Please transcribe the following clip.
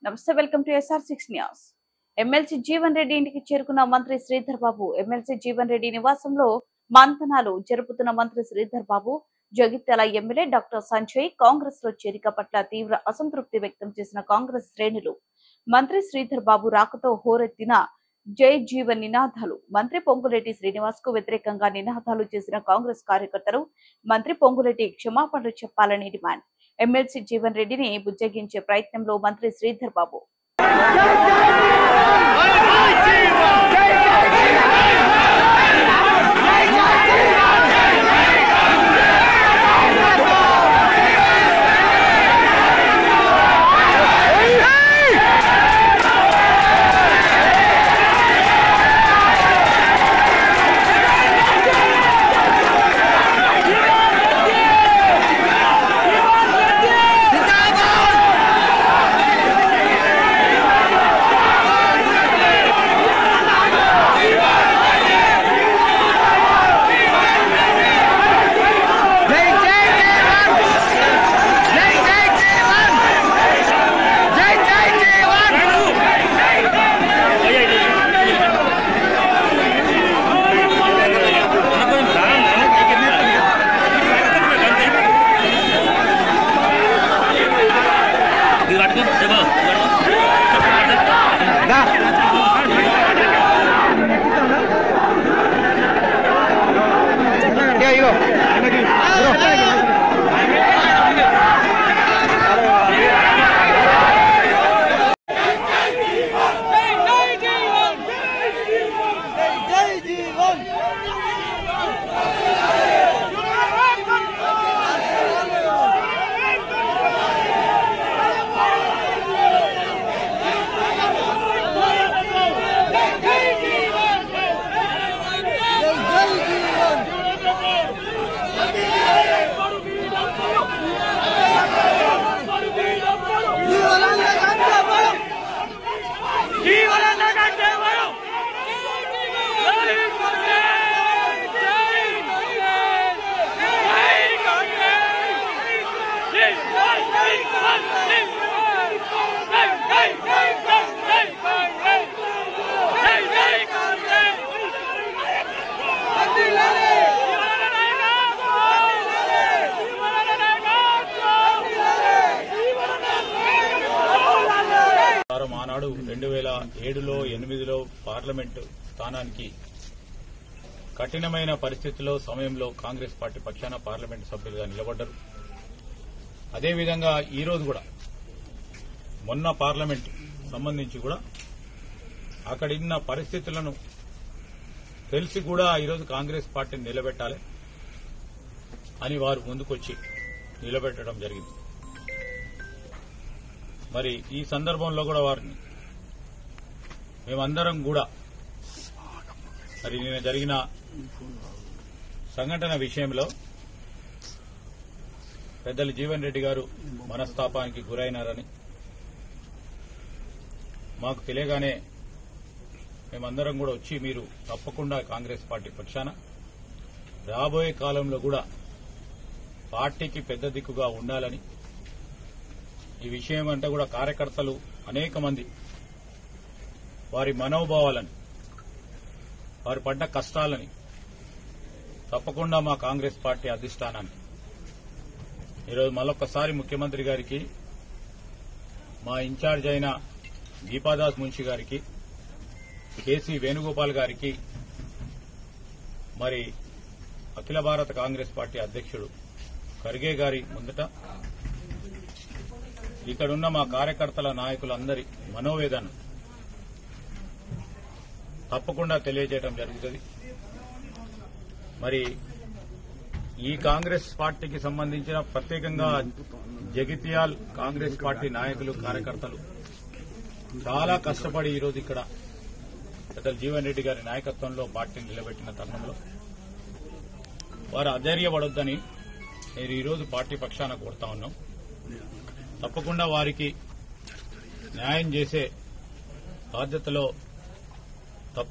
నమస్తే, welcome to SR6 news. MLC Jeevan Reddy ఇంటికి చేరుకున్న మంత్రి శ్రీధర్ బాబు. ఎమ్మెల్సీ జీవన్ రెడ్డి నివాసంలో మంతనాలు జరుపుతున్న మంత్రి శ్రీధర్ బాబు, జగిత్యాల ఎమ్మెల్యే డాక్టర్ సంజయ్ కాంగ్రెస్ లో చేరిక పట్ల తీవ్ర అసంతృప్తి వ్యక్తం చేసిన కాంగ్రెస్ శ్రేణులు మంత్రి శ్రీధర్ బాబు రాకతో హోరెత్తిన జై జీవన్ నినాదాలు. మంత్రి పొంగులేటి శ్రీనివాస్ కు వ్యతిరేకంగా నినాదాలు చేసిన కాంగ్రెస్ కార్యకర్తలు మంత్రి పొంగులేటి క్షమాపణలు చెప్పాలని డిమాండ్. ఎమ్మెల్సీ జీవన్ రెడ్డిని బుజ్జగించే ప్రయత్నంలో మంత్రి శ్రీధర్ బాబు. ఆనాడు 2007లో 2008లో పార్లమెంటు స్థానానికి కఠినమైన పరిస్థితుల్లో సమయంలో కాంగ్రెస్ పార్టీ పక్షాన పార్లమెంటు సభ్యులుగా నిలబడ్డారు. అదేవిధంగా ఈ రోజు కూడా మొన్న పార్లమెంటు సంబంధించి కూడా అక్కడున్న పరిస్థితులను తెలిసి కూడా ఈరోజు కాంగ్రెస్ పార్టీని నిలబెట్టాలి అని వారు ముందుకొచ్చి నిలబెట్టడం జరిగింది. మరి ఈ సందర్భంలో కూడా వారిని మేమందరం కూడా మరి నిన్న జరిగిన సంఘటన విషయంలో పెద్దలు జీవన్ రెడ్డి గారు మనస్తాపానికి గురైనారని మాకు తెలియగానే మేమందరం కూడా వచ్చి మీరు తప్పకుండా కాంగ్రెస్ పార్టీ పక్షాన రాబోయే కాలంలో కూడా పార్టీకి పెద్ద దిక్కుగా ఉండాలని, ఈ విషయం అంతా కూడా కార్యకర్తలు అనేక మంది వారి మనోభావాలని, వారు పడ్డ కష్టాలని తప్పకుండా మా కాంగ్రెస్ పార్టీ అధిష్టానాన్ని ఈరోజు మరొకసారి ముఖ్యమంత్రి గారికి, మా ఇన్ఛార్జ్ అయిన దీపాదాస్ మున్షి గారికి, కేసీ వేణుగోపాల్ గారికి, మరి అఖిల భారత కాంగ్రెస్ పార్టీ అధ్యక్షుడు ఖర్గే గారి ముందట ఇక్కడున్న మా కార్యకర్తల నాయకులందరి మనోవేదన తప్పకుండా తెలియజేయడం జరుగుతుంది. మరి ఈ కాంగ్రెస్ పార్టీకి సంబంధించిన ప్రత్యేకంగా జగిత్యాల్ కాంగ్రెస్ పార్టీ నాయకులు, కార్యకర్తలు చాలా కష్టపడి ఈరోజు ఇక్కడ పెద్దలు జీవన్ రెడ్డి గారి నాయకత్వంలో పార్టీని నిలబెట్టిన తరుణంలో వారు అధైర్యపడొద్దని నేను ఈరోజు పార్టీ పక్షాన కోరుతా ఉన్నాం. తప్పకుండా వారికి న్యాయం చేసే బాధ్యతలో